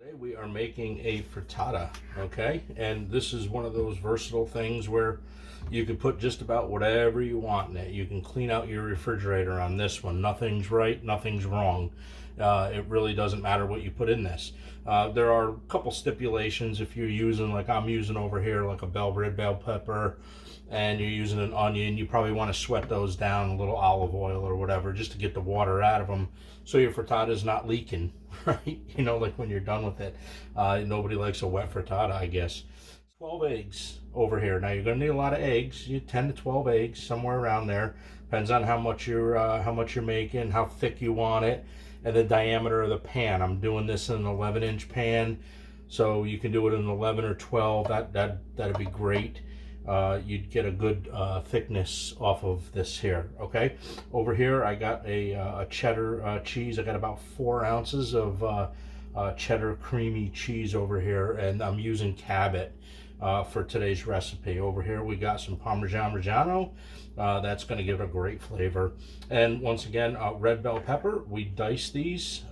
Today we are making a frittata, okay? And this is one of those versatile things where you can put just about whatever you want in it. You can clean out your refrigerator on this one. Nothing's right, nothing's wrong. It really doesn't matter what you put in this. There are a couple stipulations if you're using, like I'm using over here, like a red bell pepper, and you're using an onion. You probably want to sweat those down, a little olive oil or whatever, just to get the water out of them so your frittata is not leaking, right? You know, like when you're done with it. Nobody likes a wet frittata, I guess. 12 eggs over here. Now you're going to need a lot of eggs. You 10 to 12 eggs, somewhere around there. Depends on how much you're making, how thick you want it, and the diameter of the pan. I'm doing this in an 11-inch pan, so you can do it in 11 or 12. That'd be great. You'd get a good thickness off of this here. Okay, over here I got a cheddar cheese. I got about 4 ounces of cheddar creamy cheese over here, and I'm using Cabot for today's recipe. Over here we got some Parmesan Reggiano. That's going to give it a great flavor. And once again, red bell pepper. We dice these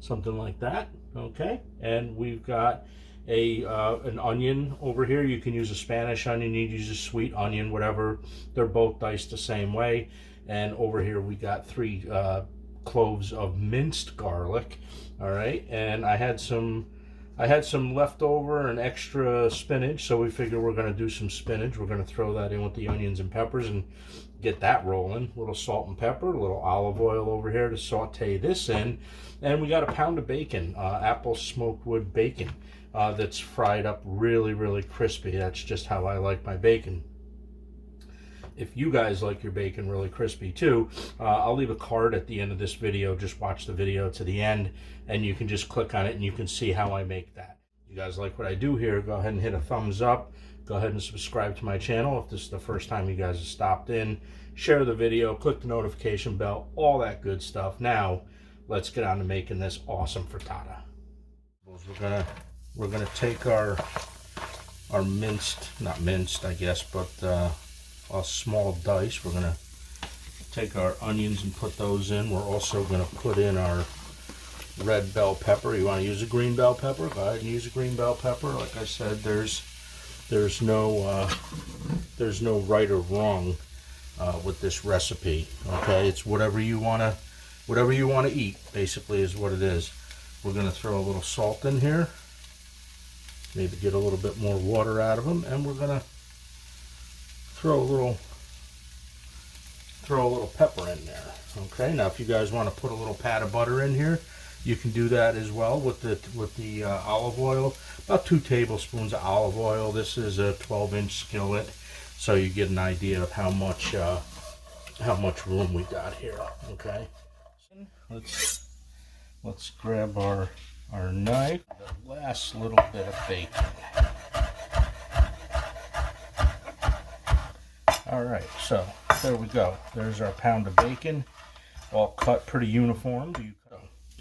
something like that. Okay, and we've got an onion over here. You can use a Spanish onion, you can use a sweet onion, whatever. They're both diced the same way. And over here we got 3 cloves of minced garlic. All right, and I had some leftover and extra spinach, so we figure we're going to do some spinach. We're going to throw that in with the onions and peppers and get that rolling. A little salt and pepper, a little olive oil over here to saute this in. And we got a pound of bacon, apple smoked wood bacon, that's fried up really crispy. That's just how I like my bacon. If you guys like your bacon really crispy too, I'll leave a card at the end of this video. Just watch the video to the end and you can just click on it and you can see how I make that. If you guys like what I do here, go ahead and hit a thumbs up. Go ahead and subscribe to my channel if this is the first time you guys have stopped in. Share the video, click the notification bell, all that good stuff. Now, let's get on to making this awesome frittata. We're gonna take our minced, not minced I guess, but a small dice. We're gonna take our onions and put those in. We're also gonna put in our red bell pepper. You want to use a green bell pepper, go ahead and use a green bell pepper. Like I said, there's no right or wrong with this recipe. Okay, it's whatever you want to eat, basically, is what it is. We're gonna throw a little salt in here, maybe get a little bit more water out of them, and we're gonna throw a little pepper in there. Okay, now if you guys want to put a little pat of butter in here, you can do that as well with the olive oil. About 2 tablespoons of olive oil. This is a 12-inch skillet, so you get an idea of how much room we got here. Okay, let's grab our knife. The last little bit of bacon. All right, so there we go. There's our pound of bacon, all cut pretty uniform.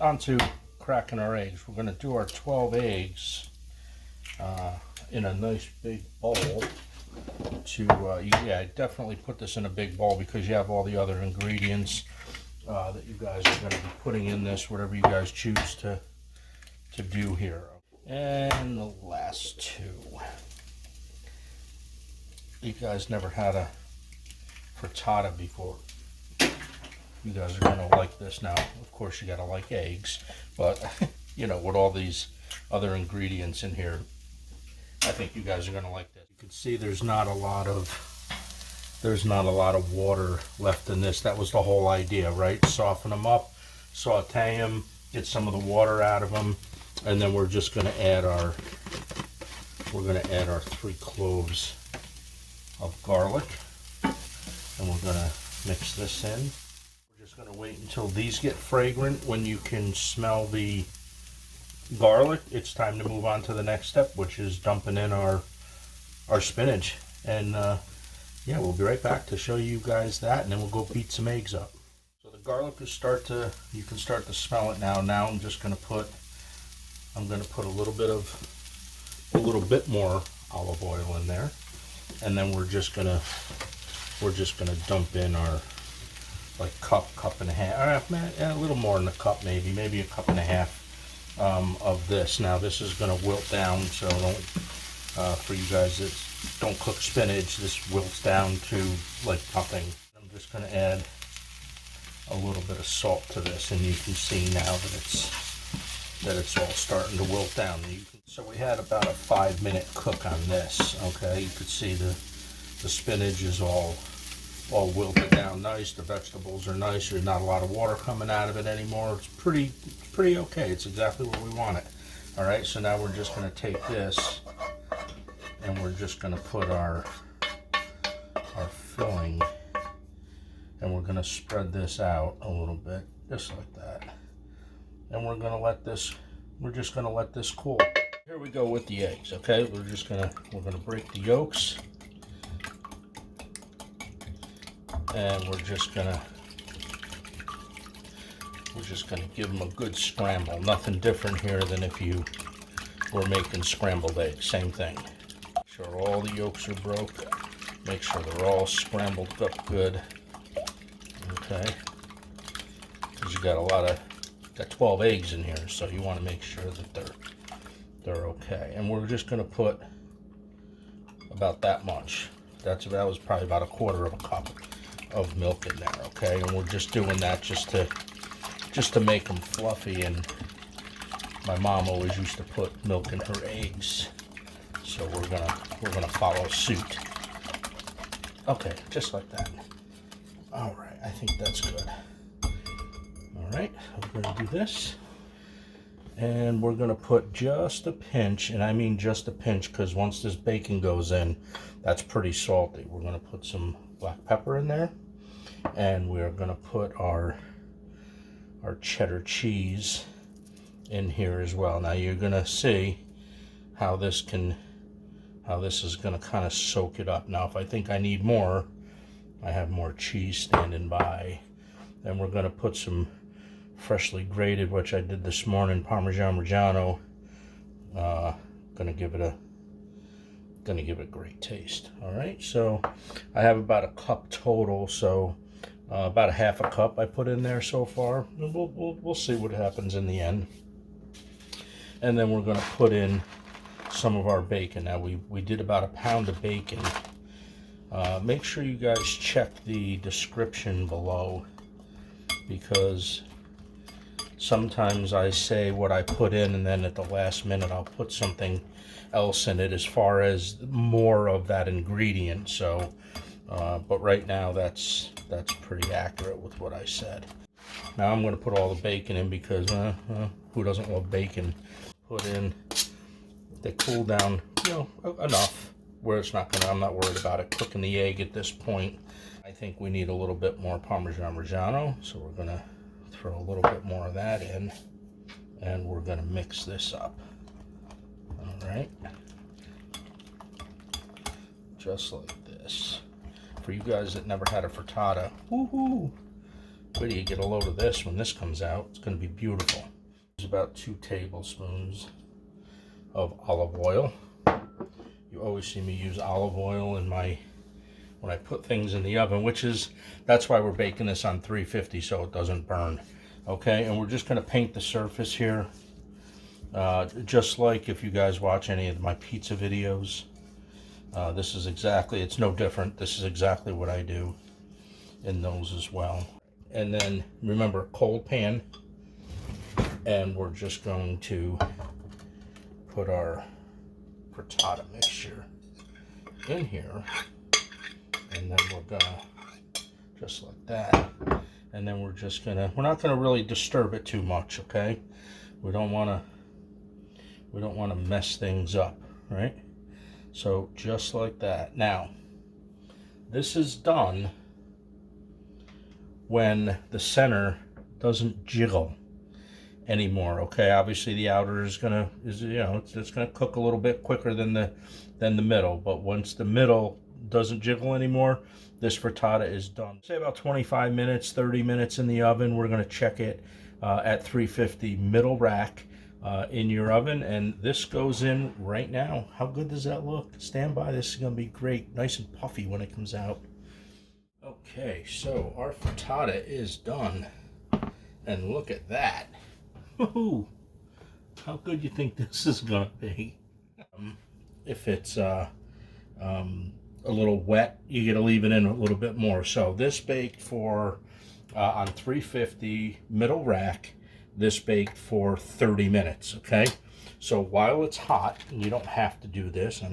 On to cracking our eggs. We're going to do our 12 eggs in a nice big bowl. Yeah, definitely put this in a big bowl because you have all the other ingredients that you guys are going to be putting in this, whatever you guys choose to do here. And the last 2. You guys never had a frittata before. You guys are gonna like this. Now, of course, you gotta like eggs, but you know, with all these other ingredients in here, I think you guys are gonna like this. You can see there's not a lot of water left in this. That was the whole idea, right? Soften them up, saute them, get some of the water out of them, and then we're just gonna add our 3 cloves of garlic, and we're gonna mix this in. We're just gonna wait until these get fragrant. When you can smell the garlic, it's time to move on to the next step, which is dumping in our spinach. And yeah, we'll be right back to show you guys that, and then we'll go beat some eggs up. So the garlic you can start to smell it now. Now I'm gonna put a little bit more olive oil in there. And then we're just gonna dump in our cup and a half, a little more than a cup, maybe a cup and a half of this. Now this is going to wilt down, so don't, for you guys that don't cook spinach, this wilts down to like nothing. I'm just going to add a little bit of salt to this, and you can see now that it's all starting to wilt down. So we had about a 5-minute cook on this. Okay, you could see the spinach is all wilted down nice. The vegetables are nice. There's not a lot of water coming out of it anymore. It's pretty okay. It's exactly where we want it. All right, so now we're just going to take this and we're just going to put our filling, and we're going to spread this out a little bit, just like that. And we're just going to let this cool. Here we go with the eggs. Okay, we're going to break the yolks. And we're just gonna give them a good scramble. Nothing different here than if you were making scrambled eggs. Same thing. Make sure all the yolks are broke. Make sure they're all scrambled up good. Okay. Because you got 12 eggs in here, so you want to make sure that they're okay. And we're just gonna put about that much. That was probably about 1/4 of a cup of milk in there. Okay, and we're just doing that just to make them fluffy. And my mom always used to put milk in her eggs, so we're gonna follow suit. Okay, just like that. All right, I think that's good. All right, we're gonna do this, and we're gonna put just a pinch, and I mean just a pinch, because once this bacon goes in, that's pretty salty. We're gonna put some black pepper in there, and we're gonna put our cheddar cheese in here as well. Now you're gonna see how this is gonna kind of soak it up. Now if I think I need more, I have more cheese standing by. Then we're gonna put some freshly grated, which I did this morning, Parmesan Reggiano. Gonna give it a great taste. All right, so I have about a cup total, so about 1/2 cup I put in there so far. We'll see what happens in the end. And then we're going to put in some of our bacon. Now we did about 1 pound of bacon. Make sure you guys check the description below, because sometimes I say what I put in, and then at the last minute I'll put something else in it as far as more of that ingredient. So but right now that's pretty accurate with what I said. Now I'm going to put all the bacon in, because who doesn't love bacon? Put in, they cool down, enough where I'm not worried about it cooking the egg at this point. I think we need a little bit more Parmesan Reggiano, so we're going to throw a little bit more of that in, and we're going to mix this up. All right, just like this. For you guys that never had a frittata, woohoo! Wait till you get a load of this when this comes out. It's going to be beautiful. There's about 2 tablespoons of olive oil. You always see me use olive oil when I put things in the oven, that's why we're baking this on 350, so it doesn't burn. Okay, and we're just going to paint the surface here, just like if you guys watch any of my pizza videos. It's no different. This is exactly what I do in those as well. And then remember, cold pan, and we're just going to put our frittata mixture in here, and then we're gonna, just like that, and then we're not gonna really disturb it too much. Okay, we don't want to mess things up, right? So just like that. Now this is done when the center doesn't jiggle anymore. Okay, obviously the outer it's gonna cook a little bit quicker than the middle, but once the middle doesn't jiggle anymore, this frittata is done. Say about 25 minutes, 30 minutes in the oven. We're gonna check it at 350 middle rack in your oven, and this goes in right now. How good does that look? Stand by, this is gonna be great, nice and puffy when it comes out. Okay, so our frittata is done, and look at that. Woohoo! How good you think this is gonna be? If it's a little wet, you gotta leave it in a little bit more. So this baked for on 350 middle rack. This baked for 30 minutes. Okay, so while it's hot, and you don't have to do this.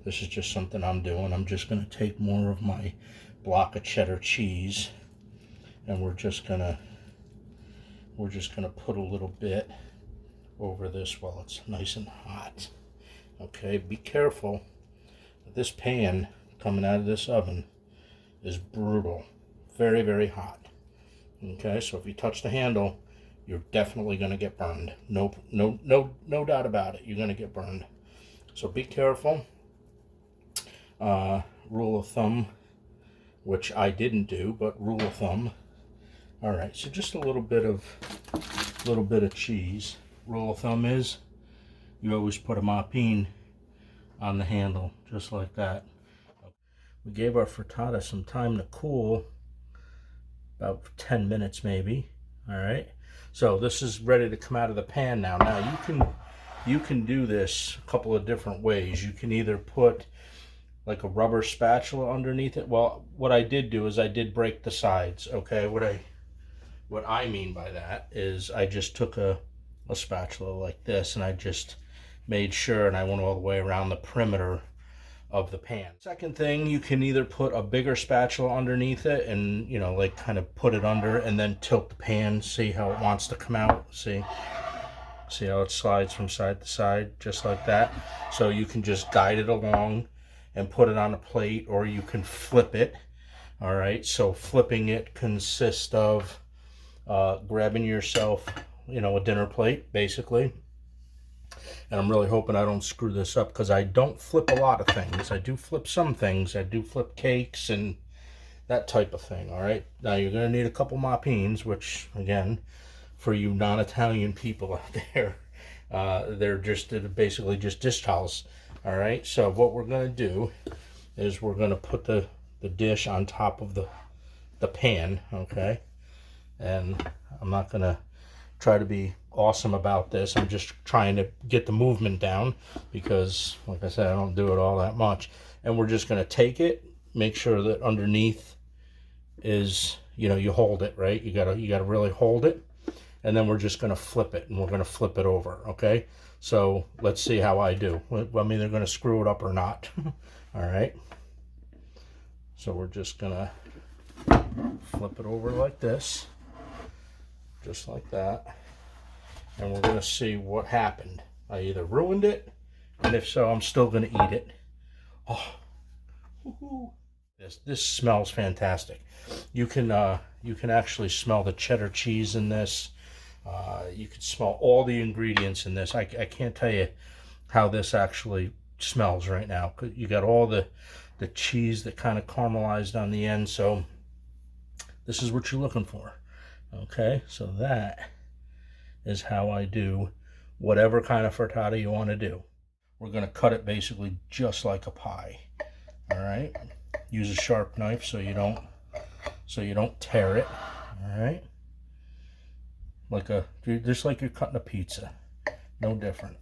This is just something I'm doing. I'm just gonna take more of my block of cheddar cheese, and we're just gonna put a little bit over this while it's nice and hot. Okay, be careful. This pan coming out of this oven is brutal, very, very hot. Okay, so if you touch the handle, you're definitely going to get burned. No doubt about it. You're going to get burned. So be careful. Rule of thumb, which I didn't do, but rule of thumb. All right, so just a little bit of cheese. Rule of thumb is you always put a mop-in on the handle, just like that. We gave our frittata some time to cool, about 10 minutes maybe. All right, so this is ready to come out of the pan now. Now you can do this a couple of different ways. You can either put like a rubber spatula underneath it. Well, what I did do is I did break the sides. Okay, what I mean by that is I just took a spatula like this, and I just made sure, and I went all the way around the perimeter of the pan. Second thing, you can either put a bigger spatula underneath it and, you know, like kind of put it under and then tilt the pan, see how it wants to come out. See how it slides from side to side, just like that. So you can just guide it along and put it on a plate, or you can flip it. All right, so flipping it consists of grabbing yourself, you know, a dinner plate, basically. And I'm really hoping I don't screw this up, because I don't flip a lot of things. I do flip some things. I do flip cakes and that type of thing. All right, now you're going to need a couple mop-ins, which, again, for you non-Italian people out there, they're basically just dish towels. All right, so what we're going to do is we're going to put the dish on top of the pan, okay? And I'm not going to try to be awesome about this. I'm just trying to get the movement down, because, like I said, I don't do it all that much. And we're just going to take it, make sure that underneath is, you know, you hold it, right? You gotta really hold it. And then we're just going to flip it, and we're going to flip it over, okay? So let's see how I do. I'm either going to screw it up or not. All right. So we're just going to flip it over like this, just like that. And we're going to see what happened. I either ruined it, and if so, I'm still going to eat it. Oh, woohoo. This smells fantastic. You can actually smell the cheddar cheese in this. You can smell all the ingredients in this. I can't tell you how this actually smells right now. You got all the cheese that kind of caramelized on the end. So this is what you're looking for. Okay, so that is how I do whatever kind of frittata you want to do. We're going to cut it basically just like a pie. All right, use a sharp knife so you don't tear it. All right, just like you're cutting a pizza, no different.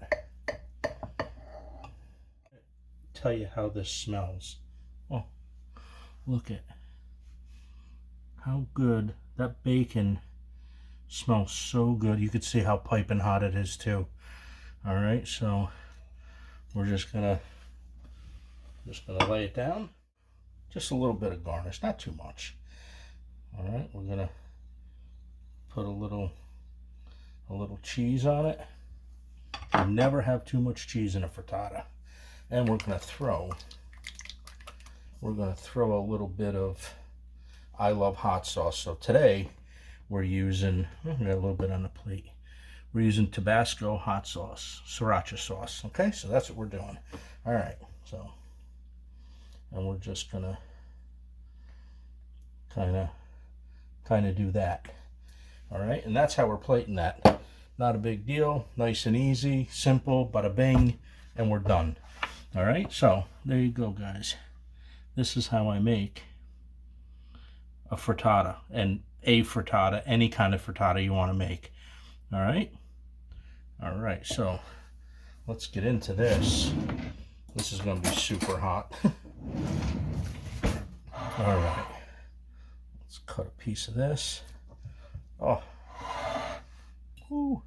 Tell you how this smells. Oh, look at how good that bacon smells. So good. You can see how piping hot it is too. All right, so we're just gonna lay it down. Just a little bit of garnish, not too much. All right, we're gonna put a little cheese on it. You never have too much cheese in a frittata. And we're gonna throw a little bit of I Love hot sauce. So today we're using, we got a little bit on the plate. We're using Tabasco hot sauce, sriracha sauce. Okay, so that's what we're doing. All right, so, and we're just gonna kind of do that. All right, and that's how we're plating that. Not a big deal, nice and easy, simple, bada bing, and we're done. All right, so there you go, guys. This is how I make a frittata, and a frittata, any kind of frittata you want to make. All right, All right, so let's get into this. This is going to be super hot. All right, let's cut a piece of this. Oh, ooh.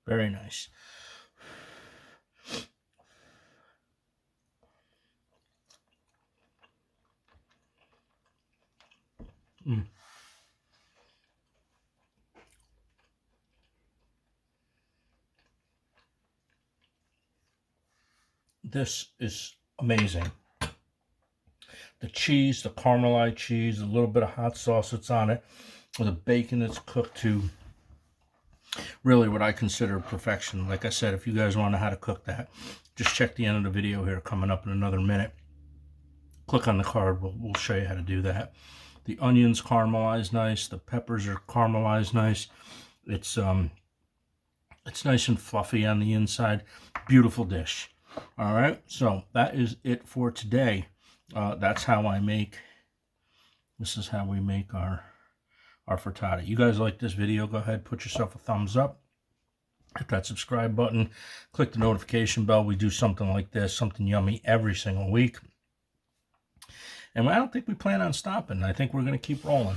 Very nice. Mm. This is amazing. The cheese, the caramelized cheese, a little bit of hot sauce that's on it, with a bacon that's cooked to really what I consider perfection. Like I said, if you guys want to know how to cook that, just check the end of the video here coming up in another minute. Click on the card, we'll show you how to do that. The onions caramelized nice, the peppers are caramelized nice. It's nice and fluffy on the inside. Beautiful dish. All right, so that is it for today. That's how I make, this is how we make our frittata. You guys like this video, go ahead, put yourself a thumbs up. Hit that subscribe button. Click the notification bell. We do something like this, something yummy every single week. And I don't think we plan on stopping. I think we're going to keep rolling.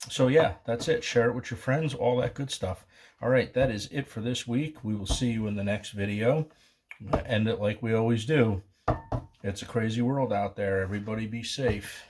So yeah, that's it. Share it with your friends, all that good stuff. All right, that is it for this week. We will see you in the next video. End it like we always do. It's a crazy world out there. Everybody be safe.